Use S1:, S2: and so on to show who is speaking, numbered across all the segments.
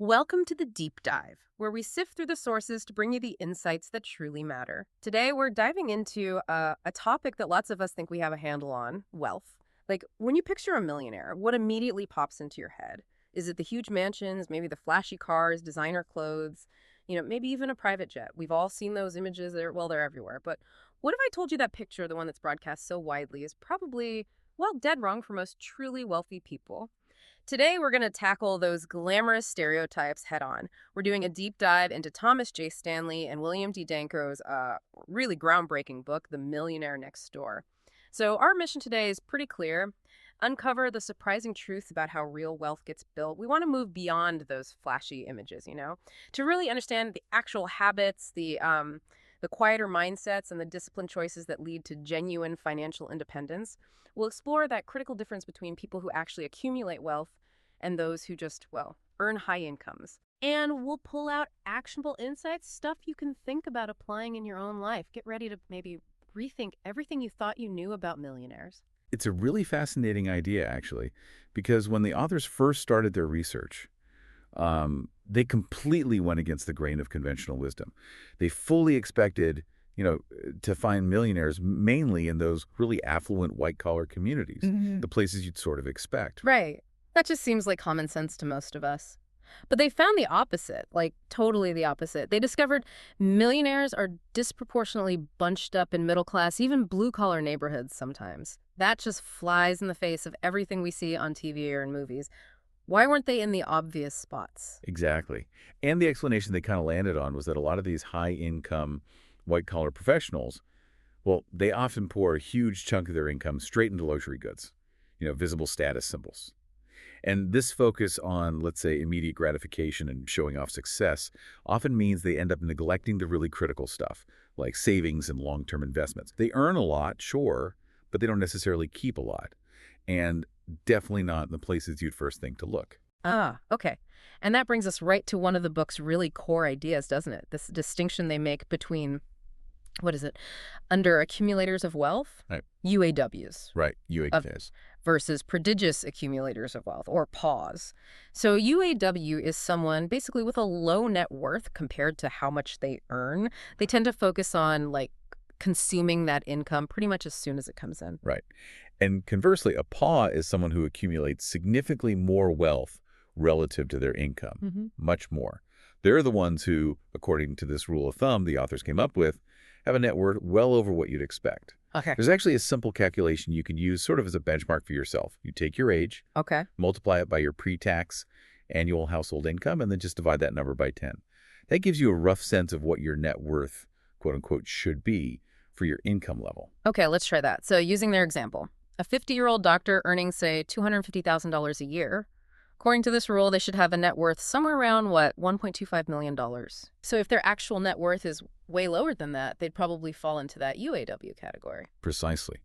S1: Welcome to the Deep Dive, where we sift through the sources to bring you the insights that truly matter. Today, we're diving into a topic that lots of us think we have a handle on: wealth. Like, when you picture a millionaire, what immediately pops into your head? Is it the huge mansions, maybe the flashy cars, designer clothes, maybe even a private jet? We've all seen those images. They're everywhere. But what if I told you that picture, the one that's broadcast so widely, is probably, well, dead wrong for most truly wealthy people? Today, we're going to tackle those glamorous stereotypes head on. We're doing a deep dive into Thomas J. Stanley and William D. Danko's really groundbreaking book, The Millionaire Next Door. So, our mission today is pretty clear: uncover the surprising truth about how real wealth gets built. We want to move beyond those flashy images, to really understand the actual habits, the quieter mindsets, and the disciplined choices that lead to genuine financial independence. We'll explore that critical difference between people who actually accumulate wealth and those who just, well, earn high incomes. And we'll pull out actionable insights, stuff you can think about applying in your own life. Get ready to maybe rethink everything you thought you knew about millionaires.
S2: It's a really fascinating idea, actually, because when the authors first started their research, they completely went against the grain of conventional wisdom. They fully expected, to find millionaires mainly in those really affluent white-collar communities, the places you'd sort of expect.
S1: Right. That just seems like common sense to most of us. But they found the opposite, like totally the opposite. They discovered millionaires are disproportionately bunched up in middle class, even blue collar neighborhoods sometimes. That just flies in the face of everything we see on TV or in movies. Why weren't they in the obvious spots?
S2: Exactly. And the explanation they kind of landed on was that a lot of these high-income white-collar professionals, well, they often pour a huge chunk of their income straight into luxury goods, visible status symbols. And this focus on, let's say, immediate gratification and showing off success often means they end up neglecting the really critical stuff, like savings and long-term investments. They earn a lot, sure, but they don't necessarily keep a lot. And definitely not in the places you'd first think to look.
S1: Ah, okay. And that brings us right to one of the book's really core ideas, doesn't it? This distinction they make between, what is it, under accumulators of wealth,
S2: Right.
S1: UAWs.
S2: Right, UAWs.
S1: Versus prodigious accumulators of wealth, or PAWs. So UAW is someone basically with a low net worth compared to how much they earn. They tend to focus on, like, consuming that income pretty much as soon as it comes in.
S2: Right. And conversely, a PAW is someone who accumulates significantly more wealth relative to their income, much more. They're the ones who, according to this rule of thumb the authors came up with, have a net worth well over what you'd expect.
S1: Okay.
S2: There's actually a simple calculation you can use sort of as a benchmark for yourself. You take your age,
S1: Okay.
S2: multiply it by your pre-tax annual household income, and then just divide that number by 10. That gives you a rough sense of what your net worth, quote unquote, should be for your income level.
S1: Okay, let's try that. So using their example, a 50-year-old doctor earning, say, $250,000 a year, according to this rule, they should have a net worth somewhere around, $1.25 million. So if their actual net worth is way lower than that, they'd probably fall into that UAW category.
S2: Precisely.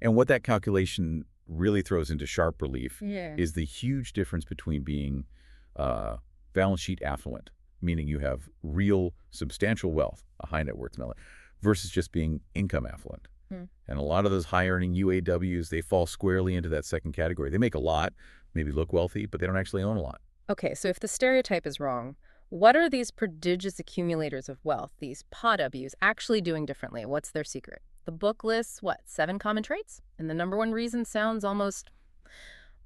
S2: And what that calculation really throws into sharp relief is the huge difference between being balance sheet affluent, meaning you have real substantial wealth, a high net worth million, versus just being income affluent. And a lot of those high-earning UAWs, they fall squarely into that second category. They make a lot, maybe look wealthy, but they don't actually own a lot.
S1: Okay, so if the stereotype is wrong, what are these prodigious accumulators of wealth, these PAWs, actually doing differently? What's their secret? The book lists, 7 common traits? And the number one reason sounds almost,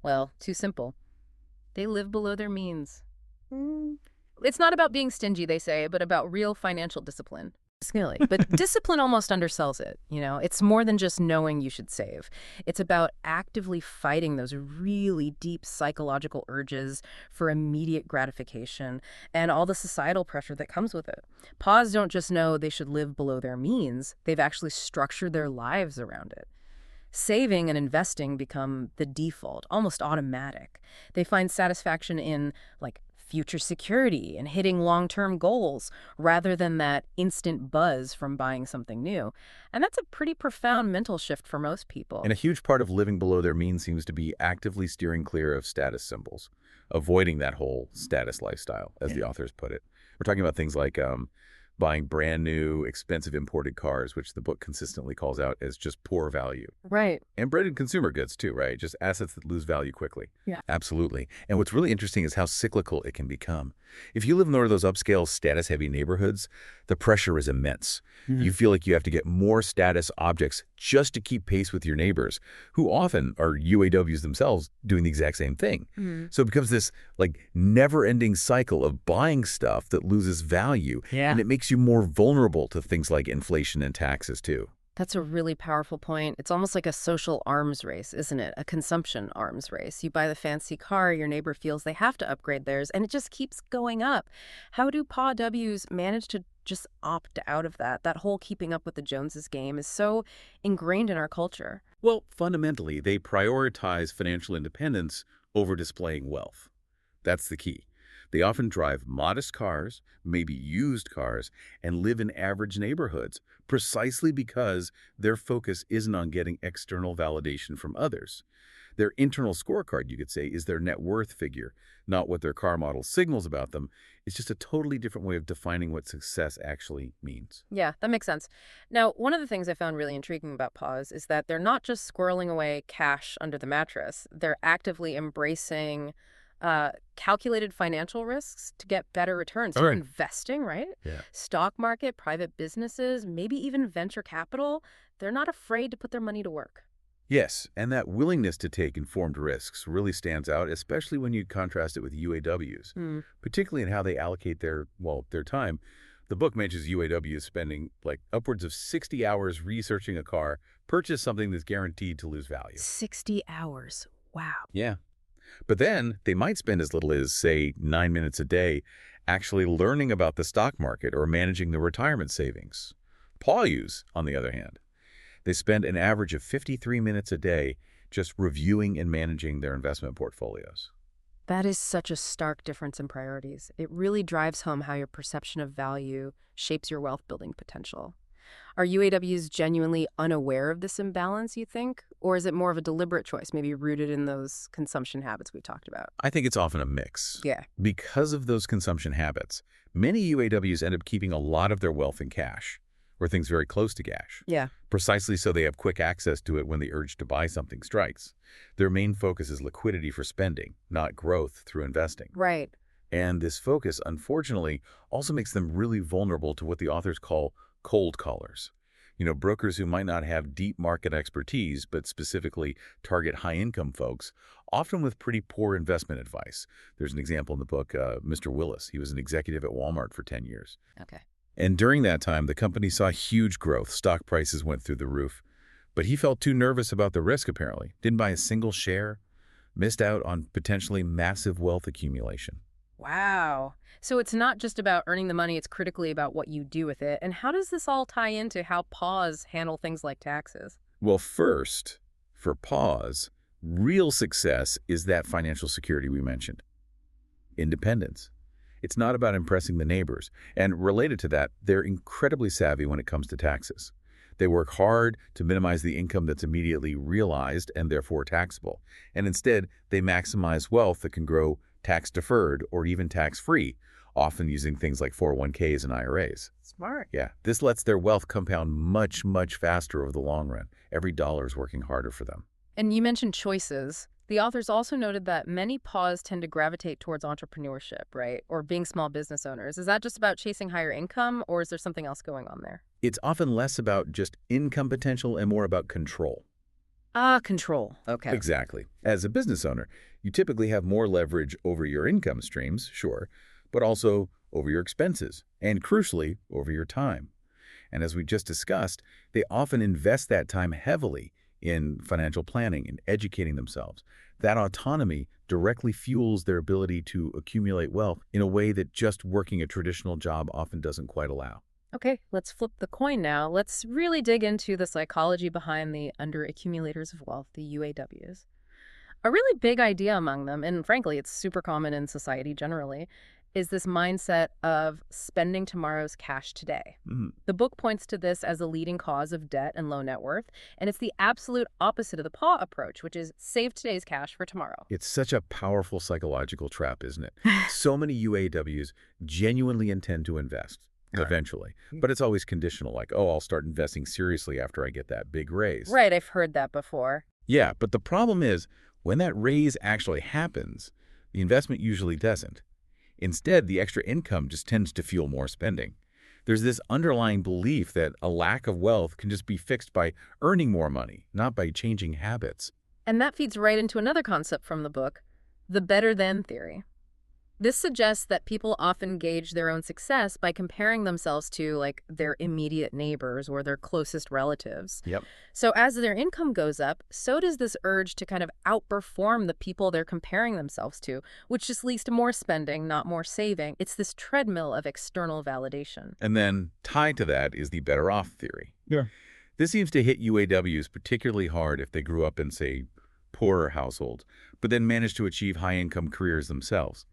S1: well, too simple. They live below their means. It's not about being stingy, they say, but about real financial discipline. But discipline almost undersells it, It's more than just knowing you should save. It's about actively fighting those really deep psychological urges for immediate gratification and all the societal pressure that comes with it. PAWs don't just know they should live below their means. They've actually structured their lives around it. Saving and investing become the default, almost automatic. They find satisfaction in, like, future security and hitting long-term goals rather than that instant buzz from buying something new. And that's a pretty profound mental shift for most people.
S2: And a huge part of living below their means seems to be actively steering clear of status symbols, avoiding that whole status lifestyle, as the authors put it. We're talking about things like buying brand new, expensive imported cars, which the book consistently calls out as just poor value.
S1: Right.
S2: And branded consumer goods too, right? Just assets that lose value quickly.
S1: Yeah.
S2: Absolutely. And what's really interesting is how cyclical it can become. If you live in one of those upscale, status-heavy neighborhoods, the pressure is immense. You feel like you have to get more status objects just to keep pace with your neighbors, who often are UAWs themselves doing the exact same thing. So it becomes this like never-ending cycle of buying stuff that loses value, and it makes you more vulnerable to things like inflation and taxes too.
S1: That's a really powerful point. It's almost like a social arms race, isn't it? A consumption arms race. You buy the fancy car, your neighbor feels they have to upgrade theirs, and it just keeps going up. How do Pa W's manage to just opt out of that? That whole keeping up with the Joneses game is so ingrained in our culture.
S2: Well, fundamentally, they prioritize financial independence over displaying wealth. That's the key. They often drive modest cars, maybe used cars, and live in average neighborhoods, precisely because their focus isn't on getting external validation from others. Their internal scorecard, you could say, is their net worth figure, not what their car model signals about them. It's just a totally different way of defining what success actually means.
S1: Yeah, that makes sense. Now, one of the things I found really intriguing about Paws is that they're not just squirreling away cash under the mattress. They're actively embracing calculated financial risks to get better returns.
S2: All
S1: So
S2: right.
S1: investing, right?
S2: Yeah.
S1: Stock market, private businesses, maybe even venture capital. They're not afraid to put their money to work.
S2: Yes, and that willingness to take informed risks really stands out, especially when you contrast it with UAWs, particularly in how they allocate their time. The book mentions UAWs spending like upwards of 60 hours researching a car, purchase something that's guaranteed to lose value.
S1: 60 hours. Wow.
S2: Yeah. But then they might spend as little as, say, 9 minutes a day actually learning about the stock market or managing the retirement savings. PAWs, on the other hand, they spend an average of 53 minutes a day just reviewing and managing their investment portfolios.
S1: That is such a stark difference in priorities. It really drives home how your perception of value shapes your wealth building potential. Are UAWs genuinely unaware of this imbalance, you think? Or is it more of a deliberate choice, maybe rooted in those consumption habits we talked about?
S2: I think it's often a mix.
S1: Yeah.
S2: Because of those consumption habits, many UAWs end up keeping a lot of their wealth in cash, or things very close to cash,
S1: Yeah.
S2: precisely so they have quick access to it when the urge to buy something strikes. Their main focus is liquidity for spending, not growth through investing.
S1: Right.
S2: And this focus, unfortunately, also makes them really vulnerable to what the authors call cold callers. Brokers who might not have deep market expertise, but specifically target high-income folks, often with pretty poor investment advice. There's an example in the book, Mr. Willis. He was an executive at Walmart for 10 years.
S1: Okay.
S2: And during that time, the company saw huge growth. Stock prices went through the roof. But he felt too nervous about the risk, apparently. Didn't buy a single share. Missed out on potentially massive wealth accumulation.
S1: Wow. So it's not just about earning the money, it's critically about what you do with it. And how does this all tie into how PAWs handle things like taxes?
S2: Well, first, for PAWs, real success is that financial security we mentioned. Independence. It's not about impressing the neighbors. And related to that, they're incredibly savvy when it comes to taxes. They work hard to minimize the income that's immediately realized and therefore taxable. And instead, they maximize wealth that can grow tax-deferred or even tax-free, often using things like 401ks and IRAs.
S1: Smart.
S2: Yeah, this lets their wealth compound much, much faster over the long run. Every dollar is working harder for them.
S1: And you mentioned choices. The authors also noted that many PAWs tend to gravitate towards entrepreneurship, right? Or being small business owners. Is that just about chasing higher income, or is there something else going on there?
S2: It's often less about just income potential and more about control.
S1: Control. Okay.
S2: Exactly. As a business owner, you typically have more leverage over your income streams, sure, but also over your expenses, and crucially, over your time. And as we just discussed, they often invest that time heavily in financial planning and educating themselves. That autonomy directly fuels their ability to accumulate wealth in a way that just working a traditional job often doesn't quite allow.
S1: Okay, let's flip the coin now. Let's really dig into the psychology behind the underaccumulators of wealth, the UAWs. A really big idea among them, and frankly, it's super common in society generally, is this mindset of spending tomorrow's cash today. The book points to this as a leading cause of debt and low net worth, and it's the absolute opposite of the PAW approach, which is save today's cash for tomorrow.
S2: It's such a powerful psychological trap, isn't it? So many UAWs genuinely intend to invest. eventually. But it's always conditional, like, oh, I'll start investing seriously after I get that big raise.
S1: Right, I've heard that before.
S2: Yeah, but the problem is, when that raise actually happens, the investment usually doesn't. Instead, the extra income just tends to fuel more spending. There's this underlying belief that a lack of wealth can just be fixed by earning more money, not by changing habits.
S1: And that feeds right into another concept from the book, the better than theory. This suggests that people often gauge their own success by comparing themselves to, like, their immediate neighbors or their closest relatives.
S2: Yep.
S1: So as their income goes up, so does this urge to kind of outperform the people they're comparing themselves to, which just leads to more spending, not more saving. It's this treadmill of external validation.
S2: And then tied to that is the better off theory.
S3: Yeah.
S2: This seems to hit UAWs particularly hard if they grew up in, say, poorer households, but then managed to achieve high-income careers themselves.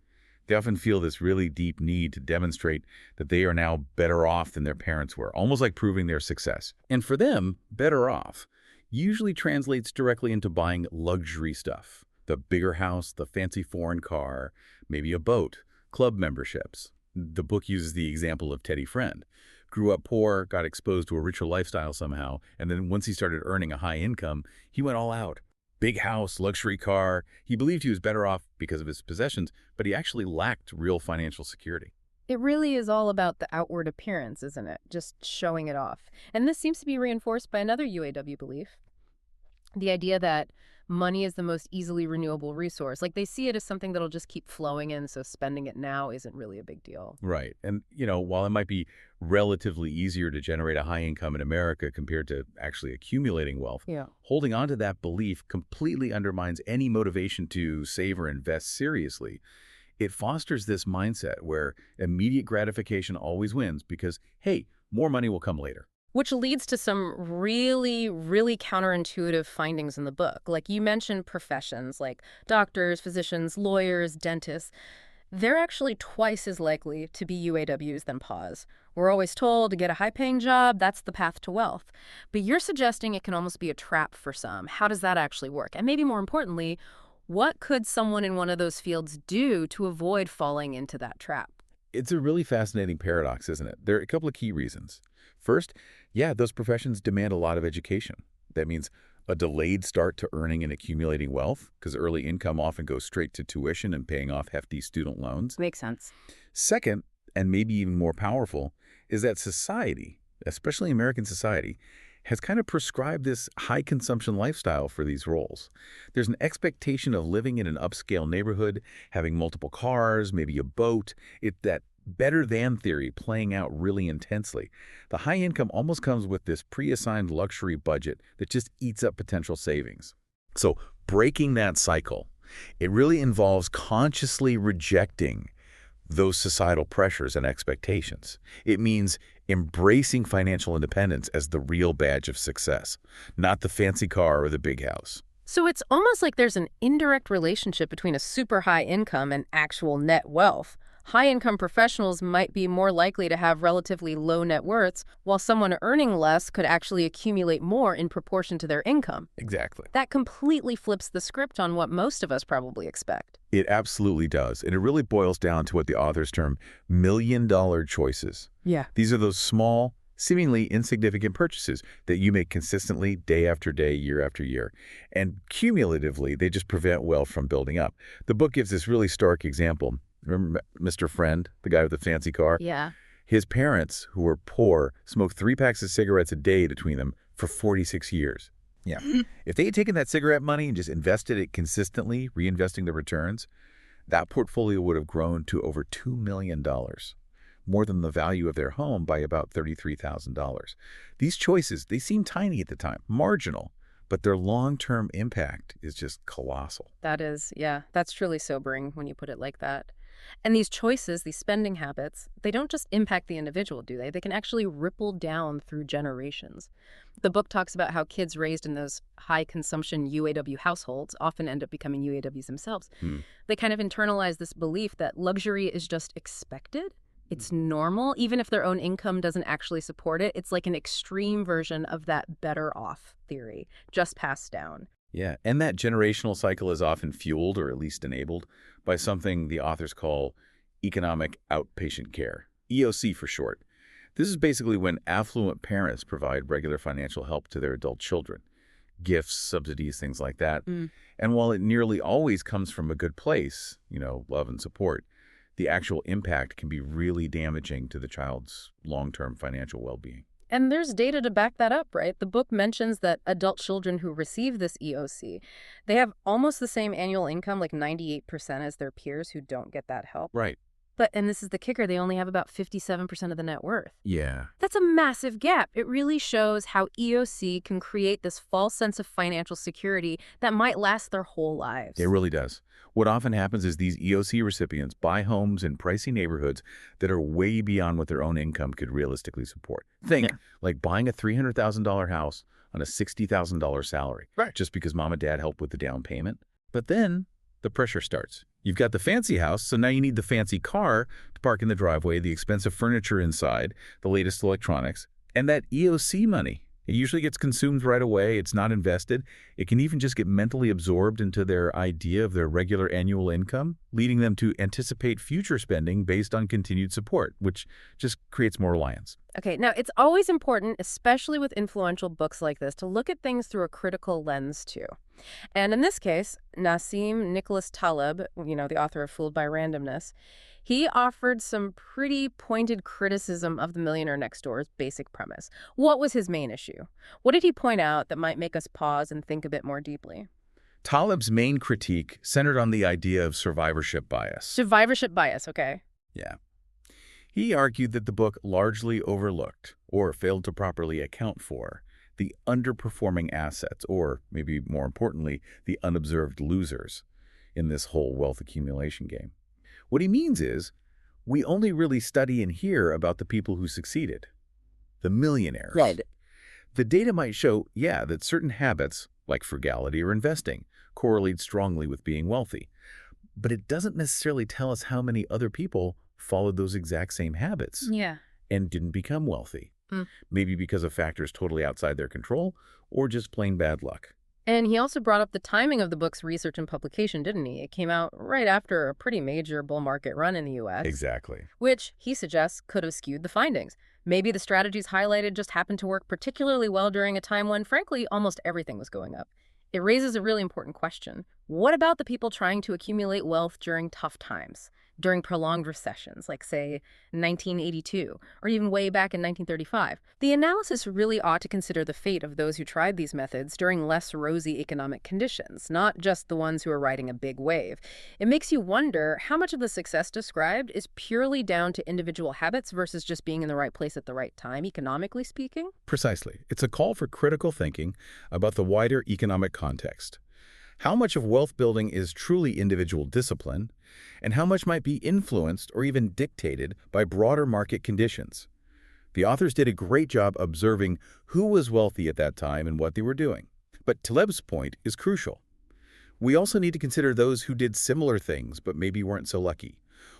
S2: They often feel this really deep need to demonstrate that they are now better off than their parents were, almost like proving their success. And for them, better off usually translates directly into buying luxury stuff. The bigger house, the fancy foreign car, maybe a boat, club memberships. The book uses the example of Teddy Friend. Grew up poor, got exposed to a richer lifestyle somehow, and then once he started earning a high income, he went all out. Big house, luxury car. He believed he was better off because of his possessions, but he actually lacked real financial security.
S1: It really is all about the outward appearance, isn't it? Just showing it off. And this seems to be reinforced by another UAW belief. The idea that money is the most easily renewable resource. Like, they see it as something that'll just keep flowing in, so spending it now isn't really a big deal.
S2: Right. And, while it might be relatively easier to generate a high income in America compared to actually accumulating wealth,
S1: Yeah.
S2: holding on to that belief completely undermines any motivation to save or invest seriously. It fosters this mindset where immediate gratification always wins because, hey, more money will come later.
S1: Which leads to some really, really counterintuitive findings in the book. Like, you mentioned professions like doctors, physicians, lawyers, dentists. They're actually twice as likely to be UAWs than PAWs. We're always told to get a high-paying job, that's the path to wealth. But you're suggesting it can almost be a trap for some. How does that actually work? And maybe more importantly, what could someone in one of those fields do to avoid falling into that trap?
S2: It's a really fascinating paradox, isn't it? There are a couple of key reasons. First, yeah, those professions demand a lot of education. That means a delayed start to earning and accumulating wealth, because early income often goes straight to tuition and paying off hefty student loans.
S1: Makes sense.
S2: Second, and maybe even more powerful, is that society, especially American society, has kind of prescribed this high consumption lifestyle for these roles. There's an expectation of living in an upscale neighborhood, having multiple cars, maybe a boat. It's that better than theory playing out really intensely. The high income almost comes with this pre-assigned luxury budget that just eats up potential savings. So breaking that cycle, it really involves consciously rejecting those societal pressures and expectations. It means embracing financial independence as the real badge of success, not the fancy car or the big house.
S1: So it's almost like there's an indirect relationship between a super high income and actual net wealth. High-income professionals might be more likely to have relatively low net worths, while someone earning less could actually accumulate more in proportion to their income.
S2: Exactly.
S1: That completely flips the script on what most of us probably expect.
S2: It absolutely does. And it really boils down to what the authors term million-dollar choices.
S1: Yeah.
S2: These are those small, seemingly insignificant purchases that you make consistently day after day, year after year. And cumulatively, they just prevent wealth from building up. The book gives this really stark example. Remember Mr. Friend, the guy with the fancy car?
S1: Yeah.
S2: His parents, who were poor, smoked 3 packs of cigarettes a day between them for 46 years. Yeah. If they had taken that cigarette money and just invested it consistently, reinvesting the returns, that portfolio would have grown to over $2 million, more than the value of their home by about $33,000. These choices, they seem tiny at the time, marginal, but their long-term impact is just colossal.
S1: That is, yeah, that's truly sobering when you put it like that. And these choices, these spending habits, they don't just impact the individual, do they? They can actually ripple down through generations. The book talks about how kids raised in those high-consumption UAW households often end up becoming UAWs themselves. They kind of internalize this belief that luxury is just expected. It's normal, even if their own income doesn't actually support it. It's like an extreme version of that better off theory, just passed down.
S2: Yeah, and that generational cycle is often fueled, or at least enabled, by something the authors call economic outpatient care, EOC for short. This is basically when affluent parents provide regular financial help to their adult children. Gifts, subsidies, things like that.
S1: Mm.
S2: And while it nearly always comes from a good place, love and support, the actual impact can be really damaging to the child's long-term financial well-being.
S1: And there's data to back that up, right? The book mentions that adult children who receive this EOC, they have almost the same annual income, like 98% as their peers who don't get that help.
S2: Right.
S1: But, and this is the kicker, they only have about 57% of the net worth.
S2: Yeah.
S1: That's a massive gap. It really shows how EOC can create this false sense of financial security that might last their whole lives.
S2: It really does. What often happens is these EOC recipients buy homes in pricey neighborhoods that are way beyond what their own income could realistically support. Think like buying a $300,000 house on a $60,000 salary,
S1: Right.
S2: just because mom and dad help with the down payment. But then the pressure starts. You've got the fancy house, so now you need the fancy car to park in the driveway, the expensive furniture inside, the latest electronics, and that EOC money. It usually gets consumed right away. It's not invested. It can even just get mentally absorbed into their idea of their regular annual income, leading them to anticipate future spending based on continued support, which just creates more reliance.
S1: Okay, now it's always important, especially with influential books like this, to look at things through a critical lens too. And in this case, Nassim Nicholas Taleb, the author of Fooled by Randomness, he offered some pretty pointed criticism of the Millionaire Next Door's basic premise. What was his main issue? What did he point out that might make us pause and think a bit more deeply?
S2: Taleb's main critique centered on the idea of survivorship bias.
S1: Survivorship bias, okay.
S2: Yeah. He argued that the book largely overlooked, or failed to properly account for, the underperforming assets, or maybe more importantly, the unobserved losers in this whole wealth accumulation game. What he means is, we only really study and hear about the people who succeeded, the millionaires.
S1: Right.
S2: The data might show, that certain habits, like frugality or investing, correlate strongly with being wealthy. But it doesn't necessarily tell us how many other people followed those exact same habits and didn't become wealthy. Maybe because of factors totally outside their control, or just plain bad luck.
S1: And he also brought up the timing of the book's research and publication, didn't he? It came out right after a pretty major bull market run in the U.S.
S2: Exactly.
S1: Which, he suggests, could have skewed the findings. Maybe the strategies highlighted just happened to work particularly well during a time when, frankly, almost everything was going up. It raises a really important question. What about the people trying to accumulate wealth during tough times? During prolonged recessions, like, say, 1982, or even way back in 1935. The analysis really ought to consider the fate of those who tried these methods during less rosy economic conditions, not just the ones who are riding a big wave. It makes you wonder how much of the success described is purely down to individual habits versus just being in the right place at the right time, economically speaking.
S2: Precisely. It's a call for critical thinking about the wider economic context. How much of wealth building is truly individual discipline, and how much might be influenced or even dictated by broader market conditions? The authors did a great job observing who was wealthy at that time and what they were doing. But Taleb's point is crucial. We also need to consider those who did similar things but maybe weren't so lucky,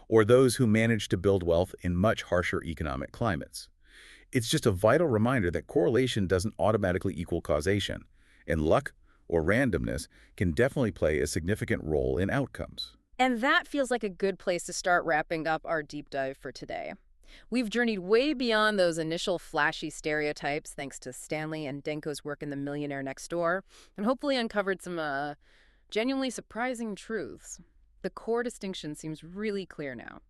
S2: or those who managed to build wealth in much harsher economic climates. It's just a vital reminder that correlation doesn't automatically equal causation, and luck or randomness can definitely play a significant role in outcomes.
S1: And that feels like a good place to start wrapping up our deep dive for today. We've journeyed way beyond those initial flashy stereotypes thanks to Stanley and Denko's work in The Millionaire Next Door, and hopefully uncovered some genuinely surprising truths. The core distinction seems really clear now.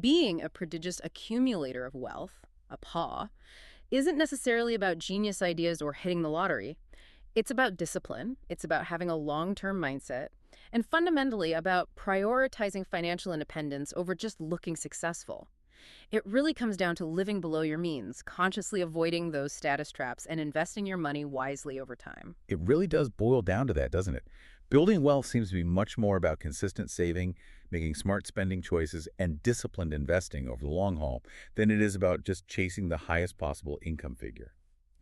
S1: Being a prodigious accumulator of wealth, a PAW, isn't necessarily about genius ideas or hitting the lottery. It's about discipline, it's about having a long-term mindset, and fundamentally about prioritizing financial independence over just looking successful. It really comes down to living below your means, consciously avoiding those status traps, and investing your money wisely over time.
S2: It really does boil down to that, doesn't it? Building wealth seems to be much more about consistent saving, making smart spending choices, and disciplined investing over the long haul than it is about just chasing the highest possible income figure.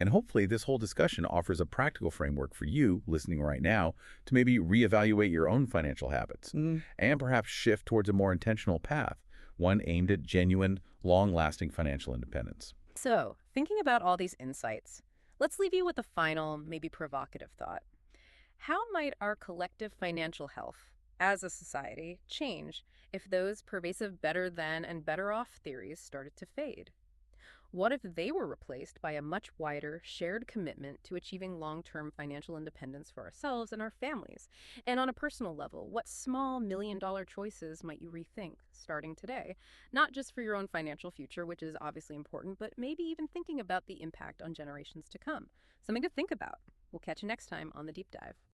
S2: And hopefully this whole discussion offers a practical framework for you listening right now to maybe reevaluate your own financial habits and perhaps shift towards a more intentional path, one aimed at genuine, long-lasting financial independence.
S1: So, thinking about all these insights, let's leave you with a final, maybe provocative thought. How might our collective financial health as a society change if those pervasive better than and better off theories started to fade? What if they were replaced by a much wider, shared commitment to achieving long-term financial independence for ourselves and our families? And on a personal level, what small million-dollar choices might you rethink starting today? Not just for your own financial future, which is obviously important, but maybe even thinking about the impact on generations to come. Something to think about. We'll catch you next time on The Deep Dive.